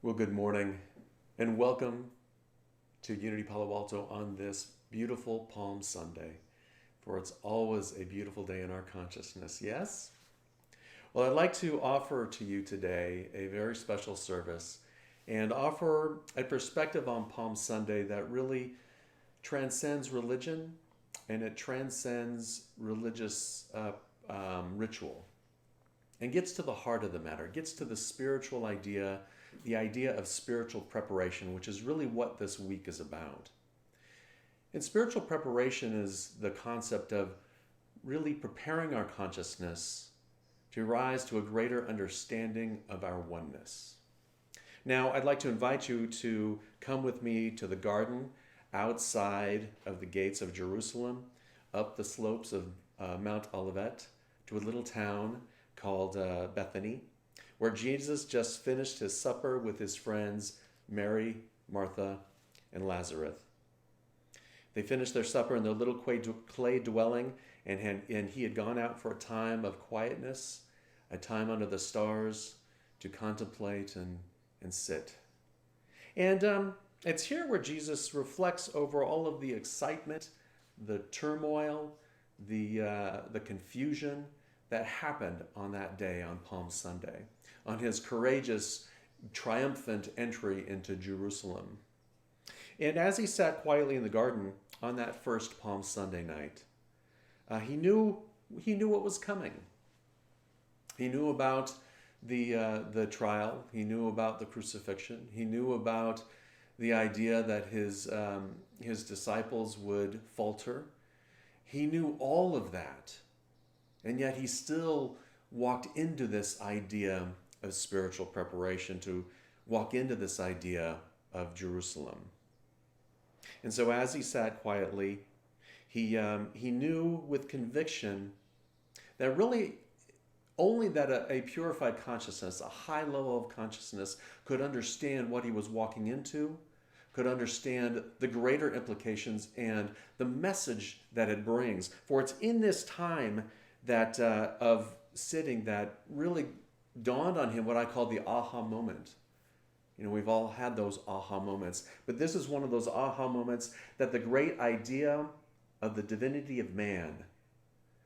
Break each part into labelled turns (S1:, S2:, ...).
S1: Well, good morning and welcome to Unity Palo Alto on this beautiful Palm Sunday, for it's always a beautiful day in our consciousness, yes? Well, I'd like to offer to you today a very special service and offer a perspective on Palm Sunday that really transcends religion and it transcends religious ritual and gets to the heart of the matter, gets to the spiritual idea, the idea of spiritual preparation, which is really what this week is about. And spiritual preparation is the concept of really preparing our consciousness to rise to a greater understanding of our oneness. Now, I'd like to invite you to come with me to the garden outside of the gates of Jerusalem, up the slopes of Mount Olivet, to a little town called Bethany, where Jesus just finished his supper with his friends Mary, Martha, and Lazarus. They finished their supper in their little clay dwelling, and he had gone out for a time of quietness, a time under the stars to contemplate and sit. And it's here where Jesus reflects over all of the excitement, the turmoil, the confusion that happened on that day, on Palm Sunday, on his courageous, triumphant entry into Jerusalem. And as he sat quietly in the garden on that first Palm Sunday night, he knew what was coming. He knew about the trial. He knew about the crucifixion. He knew about the idea that his disciples would falter. He knew all of that. And yet he still walked into this idea of spiritual preparation, to walk into this idea of Jerusalem. And so as he sat quietly, he knew with conviction that really only that a purified consciousness, a high level of consciousness, could understand what he was walking into, could understand the greater implications and the message that it brings. For it's in this time that of sitting that really dawned on him what I call the aha moment. You know, we've all had those aha moments, but this is one of those aha moments that the great idea of the divinity of man,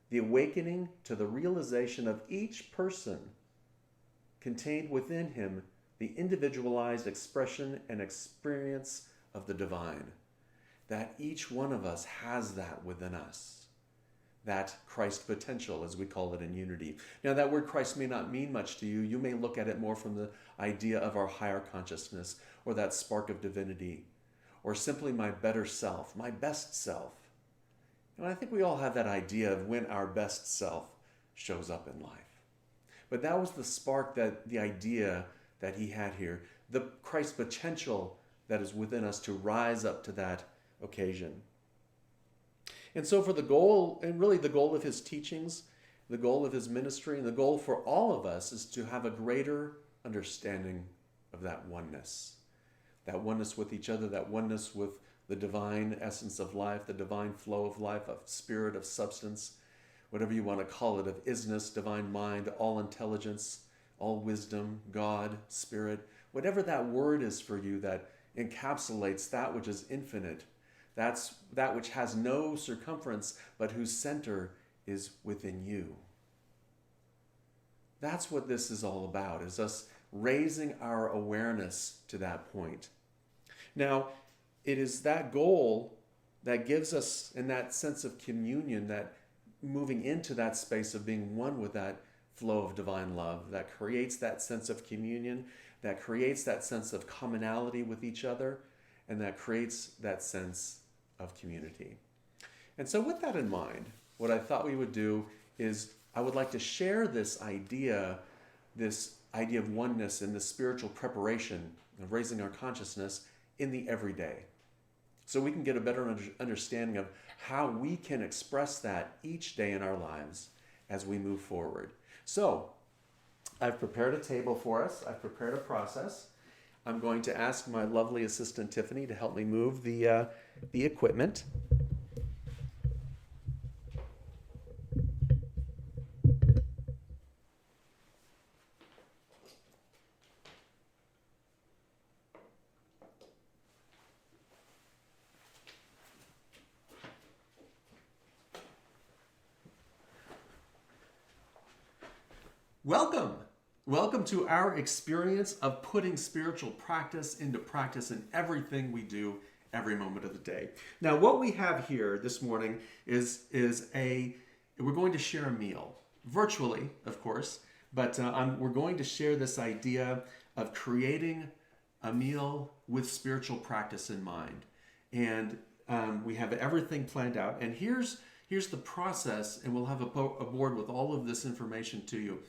S1: the awakening to the realization of each person contained within him, the individualized expression and experience of the divine, that each one of us has that within us. That Christ potential, as we call it in Unity. Now, that word Christ may not mean much to you. You may look at it more from the idea of our higher consciousness, or that spark of divinity, or simply my better self, my best self. And I think we all have that idea of when our best self shows up in life. But that was the spark, that the idea that he had here, the Christ potential that is within us to rise up to that occasion. And so for the goal, and really the goal of his teachings, the goal of his ministry, and the goal for all of us is to have a greater understanding of that oneness with each other, that oneness with the divine essence of life, the divine flow of life, of spirit, of substance, whatever you want to call it, of isness, divine mind, all intelligence, all wisdom, God, spirit, whatever that word is for you that encapsulates that which is infinite. That's that which has no circumference, but whose center is within you. That's what this is all about, is us raising our awareness to that point. Now, it is that goal that gives us, in that sense of communion, that moving into that space of being one with that flow of divine love, that creates that sense of communion, that creates that sense of commonality with each other, and that creates that sense of community. And so with that in mind, what I thought we would do is I would like to share this idea of oneness and the spiritual preparation of raising our consciousness in the everyday. So we can get a better understanding of how we can express that each day in our lives as we move forward. So I've prepared a table for us. I've prepared a process. I'm going to ask my lovely assistant Tiffany to help me move the equipment. Welcome. Welcome to our experience of putting spiritual practice into practice in everything we do every moment of the day. Now, what we have here this morning is we're going to share a meal, virtually, of course, but we're going to share this idea of creating a meal with spiritual practice in mind. And we have everything planned out. And here's the process, and we'll have a board with all of this information to you.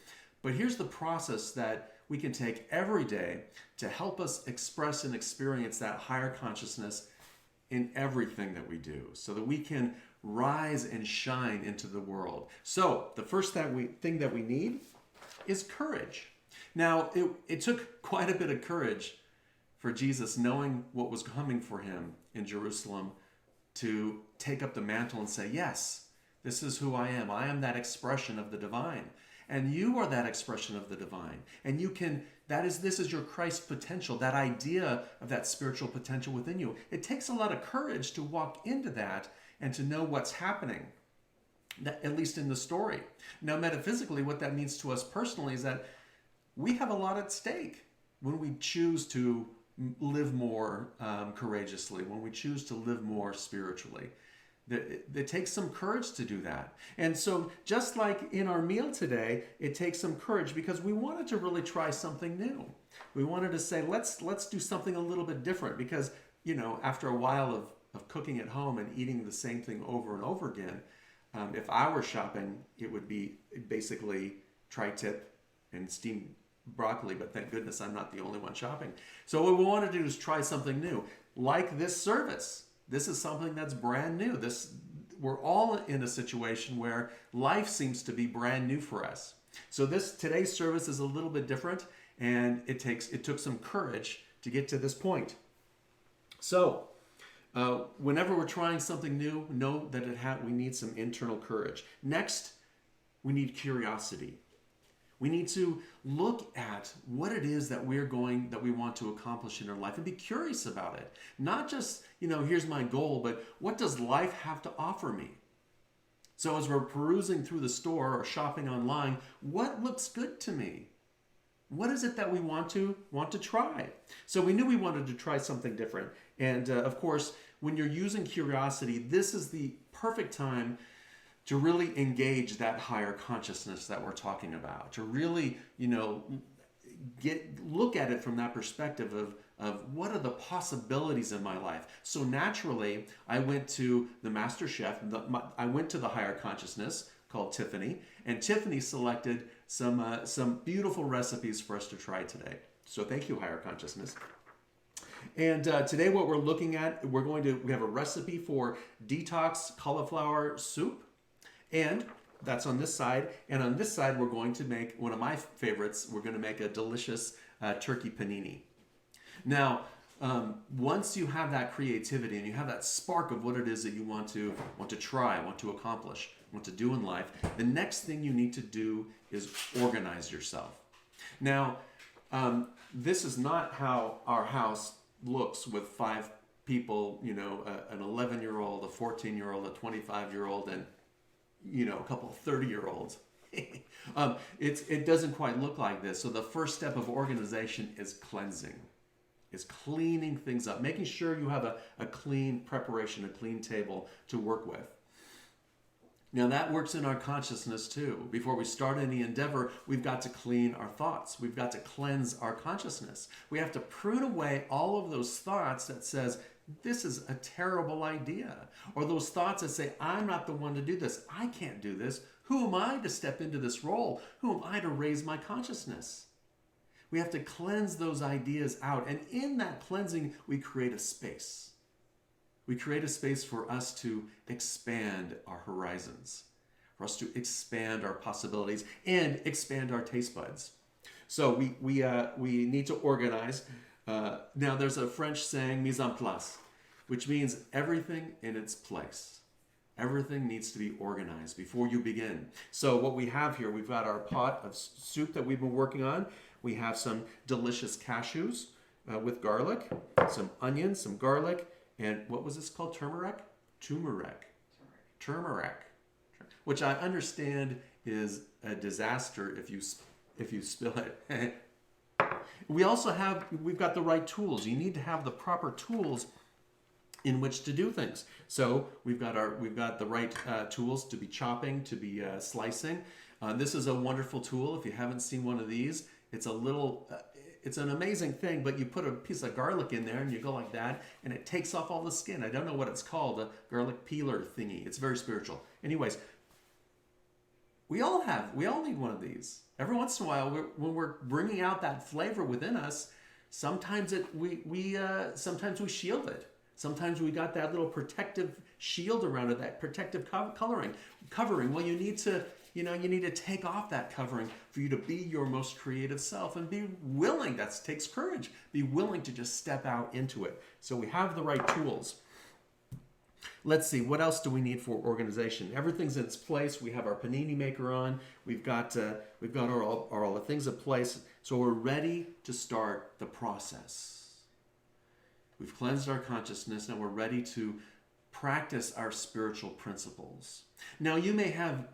S1: But here's the process that we can take every day to help us express and experience that higher consciousness in everything that we do, so that we can rise and shine into the world. So the first thing that we need is courage. Now, it took quite a bit of courage for Jesus, knowing what was coming for him in Jerusalem, to take up the mantle and say, yes, this is who I am. I am that expression of the divine. And you are that expression of the divine. And this is your Christ potential, that idea of that spiritual potential within you. It takes a lot of courage to walk into that and to know what's happening, at least in the story. Now, metaphysically, what that means to us personally is that we have a lot at stake when we choose to live more courageously, when we choose to live more spiritually. It takes some courage to do that. And so just like in our meal today, it takes some courage because we wanted to really try something new. We wanted to say, let's do something a little bit different because, after a while of cooking at home and eating the same thing over and over again, if I were shopping, it would be basically tri-tip and steamed broccoli, but thank goodness I'm not the only one shopping. So what we want to do is try something new, like this service. This is something that's brand new. We're all in a situation where life seems to be brand new for us. So today's service is a little bit different, and it took some courage to get to this point. So whenever we're trying something new, know that we need some internal courage. Next, we need curiosity. We need to look at what it is that we want to accomplish in our life and be curious about it. Not just, here's my goal, but what does life have to offer me? So as we're perusing through the store or shopping online, what looks good to me? What is it that we want to try? So we knew we wanted to try something different. And of course, when you're using curiosity, this is the perfect time to really engage that higher consciousness that we're talking about, to really, look at it from that perspective of what are the possibilities in my life. So naturally, I went to the master chef. I went to the higher consciousness called Tiffany, and Tiffany selected some beautiful recipes for us to try today. So thank you, higher consciousness. And today what we're looking at, we have a recipe for detox cauliflower soup. And that's on this side. And on this side, we're going to make one of my favorites. We're going to make a delicious turkey panini. Now, once you have that creativity and you have that spark of what it is that you want to try, want to accomplish, want to do in life, the next thing you need to do is organize yourself. Now, this is not how our house looks with 5 people, an 11-year-old, a 14-year-old, a 25-year-old, and a couple of 30-year-olds. It doesn't quite look like this. So the first step of organization is cleansing. It's cleaning things up, making sure you have a clean preparation, a clean table to work with. Now that works in our consciousness too. Before we start any endeavor, we've got to clean our thoughts. We've got to cleanse our consciousness. We have to prune away all of those thoughts that says, this is a terrible idea. Or those thoughts that say, I'm not the one to do this. I can't do this. Who am I to step into this role? Who am I to raise my consciousness? We have to cleanse those ideas out. And in that cleansing, we create a space. We create a space for us to expand our horizons, for us to expand our possibilities and expand our taste buds. So we need to organize. Now there's a French saying, mise en place, which means everything in its place. Everything needs to be organized before you begin. So what we have here, we've got our pot of soup that we've been working on. We have some delicious cashews with garlic, some onions, some garlic, and what was this called? Turmeric, which I understand is a disaster if you if you spill it. We've got the right tools. You need to have the proper tools in which to do things. So we've got the right tools to be chopping, to be slicing. This is a wonderful tool. If you haven't seen one of these, it's an amazing thing, but you put a piece of garlic in there and you go like that and it takes off all the skin. I don't know what it's called, a garlic peeler thingy. It's very spiritual. Anyways, we all need one of these. Every once in a while, when we're bringing out that flavor within us, sometimes sometimes we shield it. Sometimes we got that little protective shield around it, that protective covering. Well, you need to take off that covering for you to be your most creative self and be willing. That takes courage. Be willing to just step out into it. So we have the right tools. Let's see, what else do we need for organization? Everything's in its place. We have our panini maker on. We've got all the things in place. So we're ready to start the process. We've cleansed our consciousness. Now we're ready to practice our spiritual principles. Now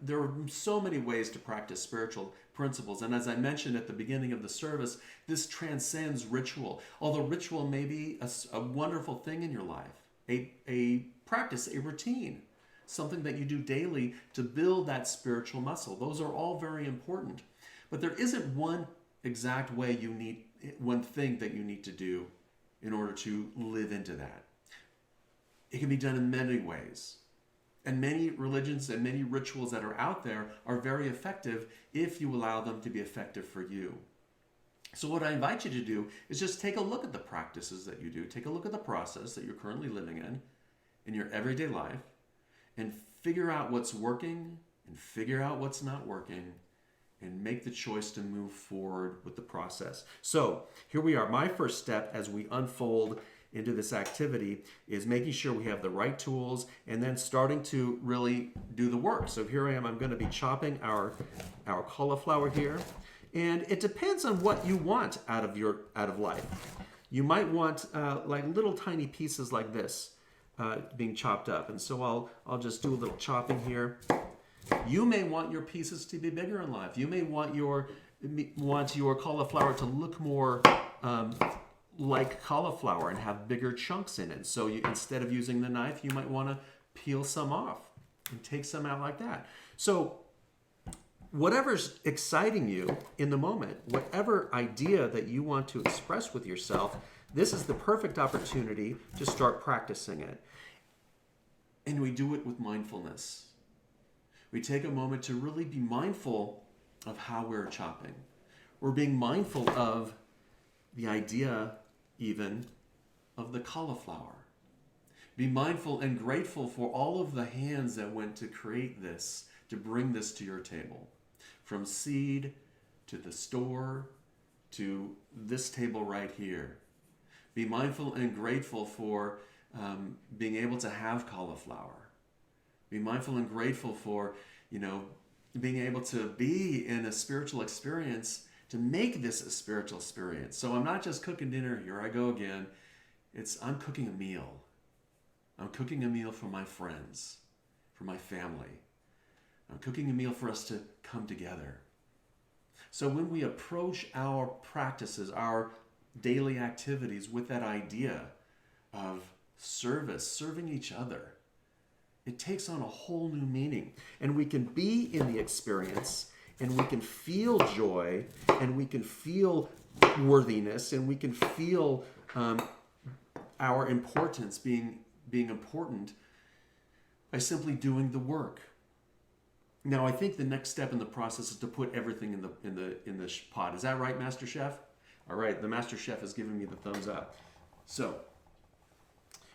S1: there are so many ways to practice spiritual principles. And as I mentioned at the beginning of the service, this transcends ritual. Although ritual may be a wonderful thing in your life, a practice, a routine, something that you do daily to build that spiritual muscle. Those are all very important. But there isn't one exact way one thing that you need to do in order to live into that. It can be done in many ways. And many religions and many rituals that are out there are very effective if you allow them to be effective for you. So what I invite you to do is just take a look at the practices that you do. Take a look at the process that you're currently living in your everyday life, and figure out what's working and figure out what's not working, and make the choice to move forward with the process. So here we are. My first step as we unfold into this activity is making sure we have the right tools and then starting to really do the work. So here I am. I'm going to be chopping our cauliflower here. And it depends on what you want out of life. You might want like little tiny pieces like this being chopped up. And so I'll just do a little chopping here. You may want your pieces to be bigger in life. You may want your cauliflower to look more like cauliflower and have bigger chunks in it. So instead of using the knife, you might want to peel some off and take some out like that. So whatever's exciting you in the moment, whatever idea that you want to express with yourself, this is the perfect opportunity to start practicing it. And we do it with mindfulness. We take a moment to really be mindful of how we're chopping. We're being mindful of the idea even of the cauliflower. Be mindful and grateful for all of the hands that went to create this, to bring this to your table. From seed to the store to this table right here. Be mindful and grateful for being able to have cauliflower. Be mindful and grateful for, being able to be in a spiritual experience, to make this a spiritual experience. So I'm not just cooking dinner, here I go again. I'm cooking a meal. I'm cooking a meal for my friends, for my family. I'm cooking a meal for us to come together. So when we approach our practices, our daily activities with that idea of service, serving each other, it takes on a whole new meaning. And we can be in the experience, and we can feel joy, and we can feel worthiness, and we can feel our importance being important by simply doing the work. Now, I think the next step in the process is to put everything in the pot. Is that right, Master Chef? All right, the Master Chef has given me the thumbs up. So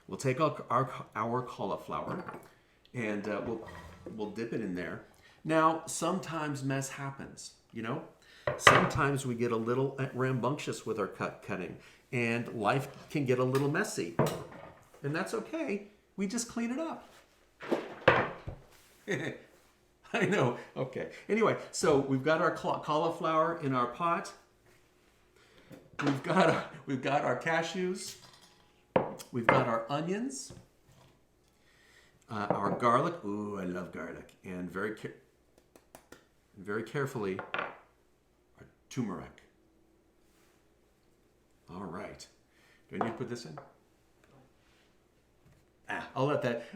S1: we'll take our cauliflower and we'll dip it in there. Now, sometimes mess happens, Sometimes we get a little rambunctious with our cutting, and life can get a little messy. And that's okay. We just clean it up. I know. Okay. Anyway, so we've got our cauliflower in our pot. We've got our cashews. We've got our onions. Our garlic. Ooh, I love garlic. And very carefully, turmeric. All right. Do I need to put this in? I'll let that.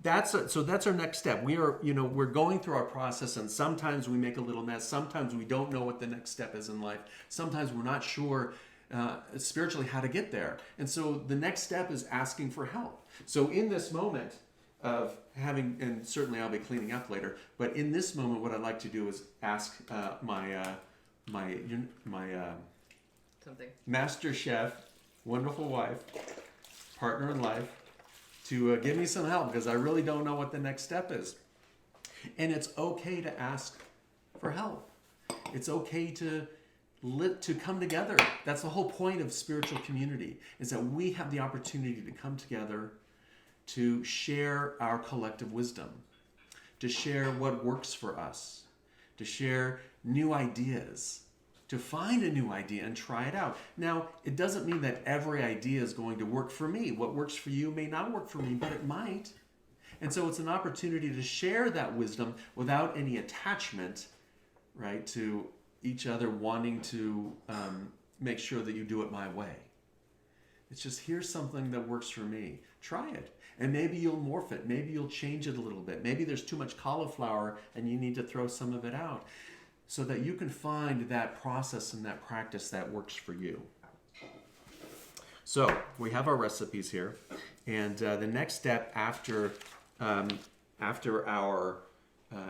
S1: That's our next step. We're going through our process, and sometimes we make a little mess. Sometimes we don't know what the next step is in life. Sometimes we're not sure spiritually how to get there. And so the next step is asking for help. So in this moment of having, and certainly I'll be cleaning up later, but in this moment, what I'd like to do is ask my
S2: Something.
S1: master chef, wonderful wife, partner in life, to give me some help, because I really don't know what the next step is. And it's okay to ask for help. It's okay to come together. That's the whole point of spiritual community, is that we have the opportunity to come together to share our collective wisdom, to share what works for us, to share new ideas, to find a new idea and try it out. Now, it doesn't mean that every idea is going to work for me. What works for you may not work for me, but it might. And so it's an opportunity to share that wisdom without any attachment, right, to each other wanting to make sure that you do it my way. It's just, here's something that works for me. Try it. And maybe you'll morph it. Maybe you'll change it a little bit. Maybe there's too much cauliflower and you need to throw some of it out, so that you can find that process and that practice that works for you. So we have our recipes here, and the next step after our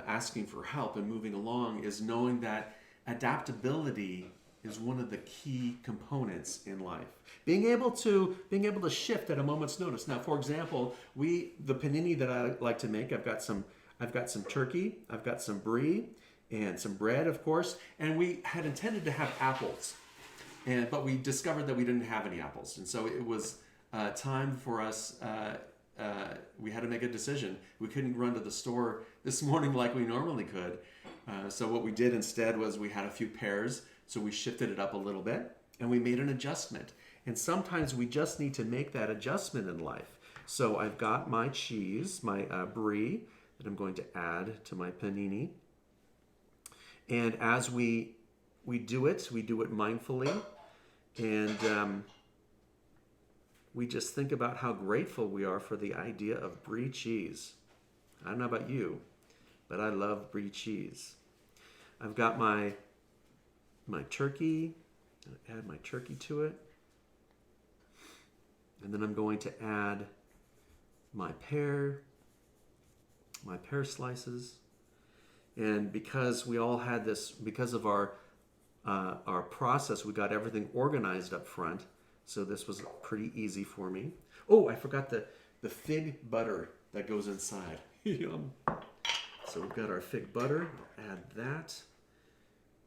S1: asking for help and moving along is knowing that adaptability is one of the key components in life. Being able to shift at a moment's notice. Now, for example, the panini that I like to make, I've got some turkey, I've got some brie, and some bread, of course, and we had intended to have apples, but we discovered that we didn't have any apples, and so it was time for us. We had to make a decision. We couldn't run to the store this morning like we normally could, so what we did instead was we had a few pears, so we shifted it up a little bit, and we made an adjustment. And sometimes we just need to make that adjustment in life. So I've got my cheese, my brie, that I'm going to add to my panini. And as we do it mindfully, and we just think about how grateful we are for the idea of brie cheese. I don't know about you, but I love brie cheese. I've got my turkey. I'll add my turkey to it. And then I'm going to add my pear slices. And because we all had this, because of our process, we got everything organized up front. So this was pretty easy for me. Oh, I forgot the fig butter that goes inside. Yum. So we've got our fig butter. Add that.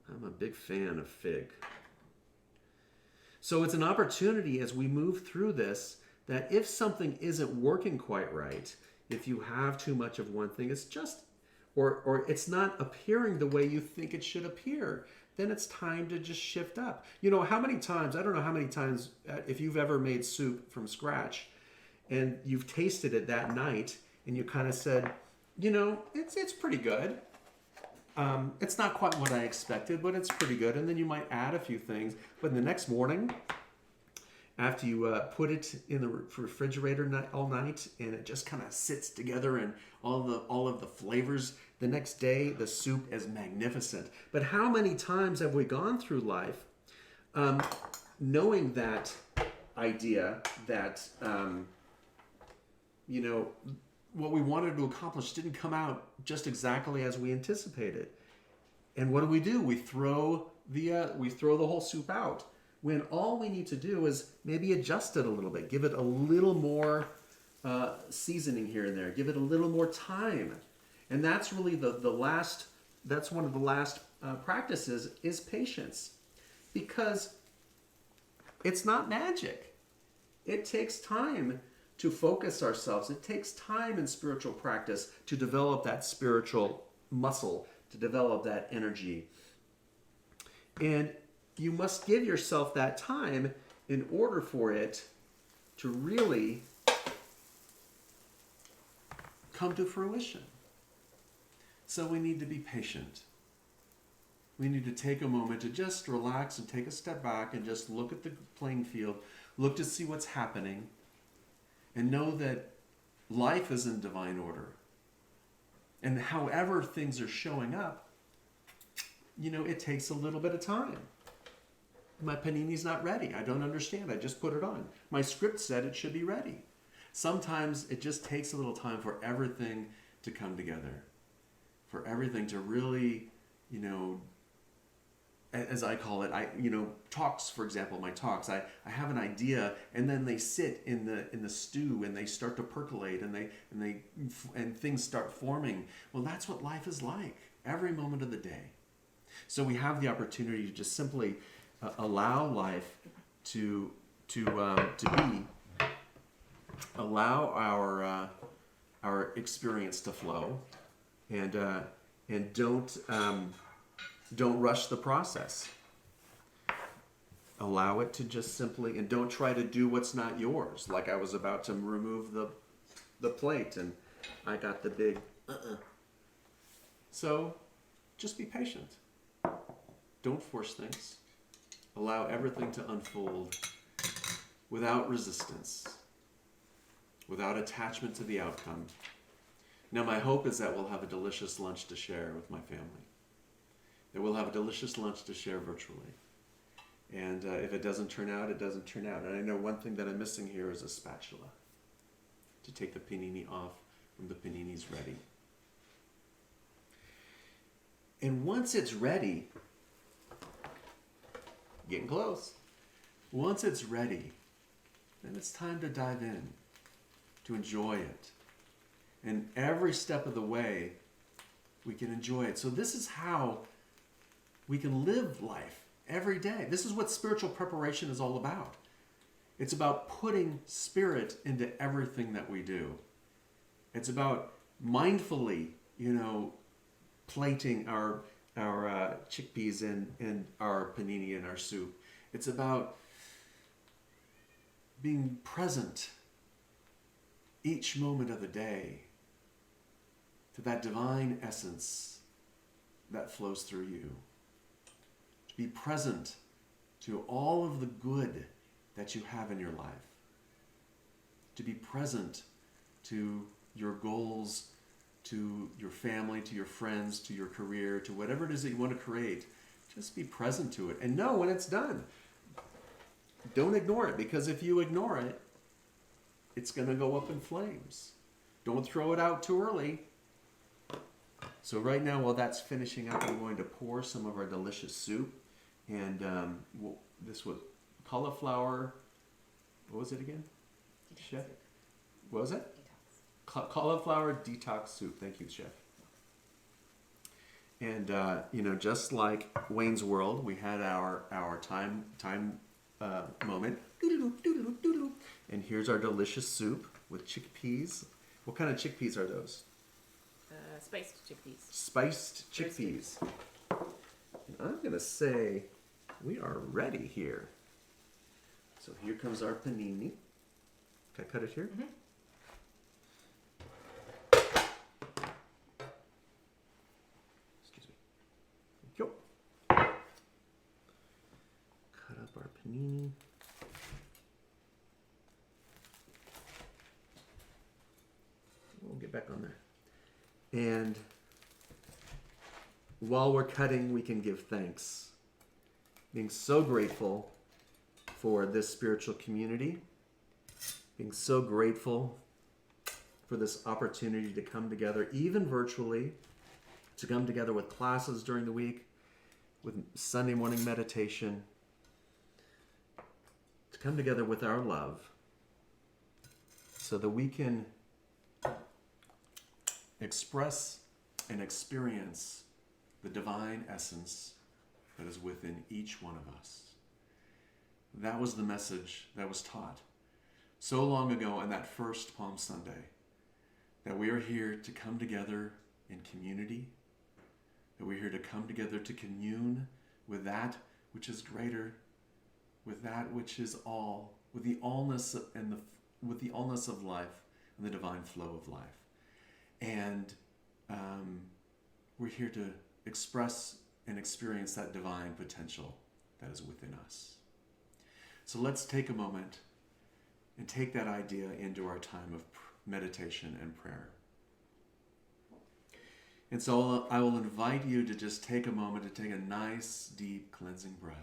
S1: I'm a big fan of fig. So it's an opportunity as we move through this, that if something isn't working quite right, if you have too much of one thing, it's just, or it's not appearing the way you think it should appear, then it's time to just shift up. I don't know how many times, if you've ever made soup from scratch and you've tasted it that night and you kind of said, it's pretty good. It's not quite what I expected, but it's pretty good. And then you might add a few things. But the next morning, after you put it in the refrigerator all night, and it just kind of sits together and all of the flavors, the next day the soup is magnificent. But how many times have we gone through life knowing that idea that what we wanted to accomplish didn't come out just exactly as we anticipated. And what do? We throw the whole soup out, when all we need to do is maybe adjust it a little bit, give it a little more seasoning here and there, give it a little more time. And that's really that's one of the last practices, is patience. Because it's not magic. It takes time to focus ourselves. It takes time in spiritual practice to develop that spiritual muscle, to develop that energy. And you must give yourself that time in order for it to really come to fruition. So we need to be patient. We need to take a moment to just relax and take a step back and just look at the playing field, look to see what's happening, and know that life is in divine order. And however things are showing up, it takes a little bit of time. My panini's not ready. I don't understand. I just put it on. My script said it should be ready. Sometimes it just takes a little time for everything to come together, for everything to really, as I call it, talks, for example, my talks, I have an idea, and then they sit in the stew, and they start to percolate, and things start forming. Well, that's what life is like every moment of the day. So we have the opportunity to just simply allow life to be, allow our experience to flow, and don't rush the process. Allow it to just simply, and don't try to do what's not yours. Like I was about to remove the plate, and I got the big So just be patient. Don't force things. Allow everything to unfold without resistance, without attachment to the outcome. Now, my hope is that we'll have a delicious lunch to share with my family. That we'll have a delicious lunch to share virtually. And if it doesn't turn out, it doesn't turn out. And I know one thing that I'm missing here is a spatula to take the panini off when the panini's ready. And once it's ready, getting close. Once it's ready, then it's time to dive in, to enjoy it. And every step of the way, we can enjoy it. So this is how we can live life every day. This is what spiritual preparation is all about. It's about putting spirit into everything that we do. It's about mindfully, plating our chickpeas and our panini and our soup. It's about being present each moment of the day to that divine essence that flows through you. To be present to all of the good that you have in your life. To be present to your goals, to your family, to your friends, to your career, to whatever it is that you want to create. Just be present to it and know when it's done. Don't ignore it, because if you ignore it, it's going to go up in flames. Don't throw it out too early. So right now, while that's finishing up, we're going to pour some of our delicious soup. And this was cauliflower. What was it again? Chef? What was it? Cauliflower detox soup. Thank you, Chef. And just like Wayne's World, we had our time moment. And here's our delicious soup with chickpeas. What kind of chickpeas are those?
S2: Spiced chickpeas.
S1: Spiced chickpeas. And I'm gonna say we are ready here. So here comes our panini. Can I cut it here?
S2: Mm-hmm.
S1: Excuse me. Yo. Cut up our panini. We'll get back on there. And while we're cutting, we can give thanks. Being so grateful for this spiritual community. Being so grateful for this opportunity to come together, even virtually, to come together with classes during the week, with Sunday morning meditation, to come together with our love so that we can express and experience the divine essence that is within each one of us. That was the message that was taught so long ago on that first Palm Sunday, that we are here to come together in community, that we're here to come together to commune with that which is greater, with that which is all, with the allness with the allness of life and the divine flow of life. And we're here to express and experience that divine potential that is within us. So let's take a moment and take that idea into our time of meditation and prayer. And so I will invite you to just take a moment to take a nice, deep, cleansing breath.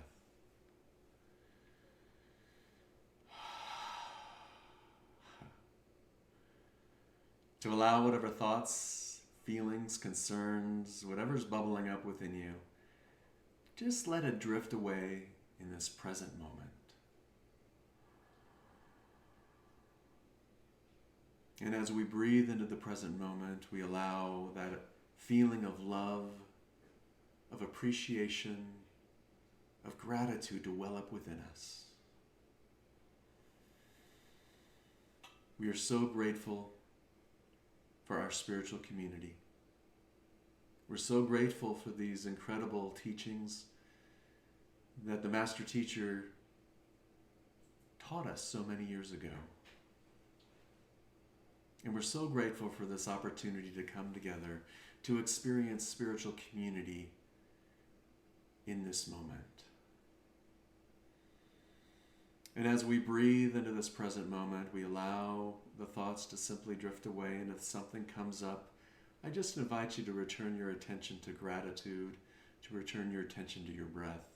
S1: To allow whatever thoughts, feelings, concerns, whatever's bubbling up within you, just let it drift away in this present moment. And as we breathe into the present moment, we allow that feeling of love, of appreciation, of gratitude to well up within us. We are so grateful for our spiritual community. We're so grateful for these incredible teachings that the Master Teacher taught us so many years ago. And we're so grateful for this opportunity to come together to experience spiritual community in this moment. And as we breathe into this present moment, we allow the thoughts to simply drift away, and if something comes up, I just invite you to return your attention to gratitude, to return your attention to your breath,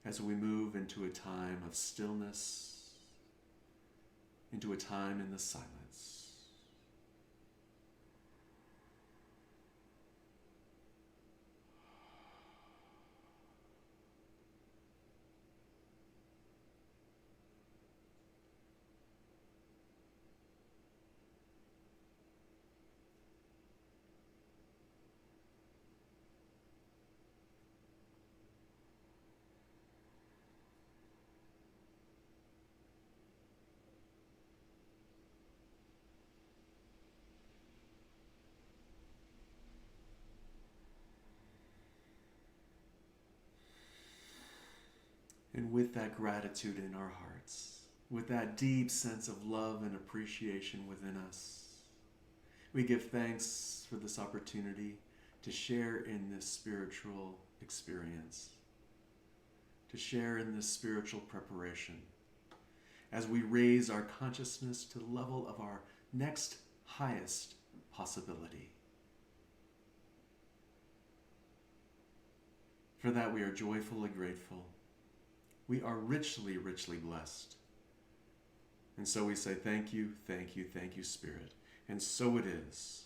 S1: as we move into a time of stillness, into a time in the silence. And with that gratitude in our hearts, with that deep sense of love and appreciation within us, we give thanks for this opportunity to share in this spiritual experience, to share in this spiritual preparation, as we raise our consciousness to the level of our next highest possibility. For that we are joyfully grateful. We are richly, richly blessed. And so we say thank you, thank you, thank you, Spirit. And so it is.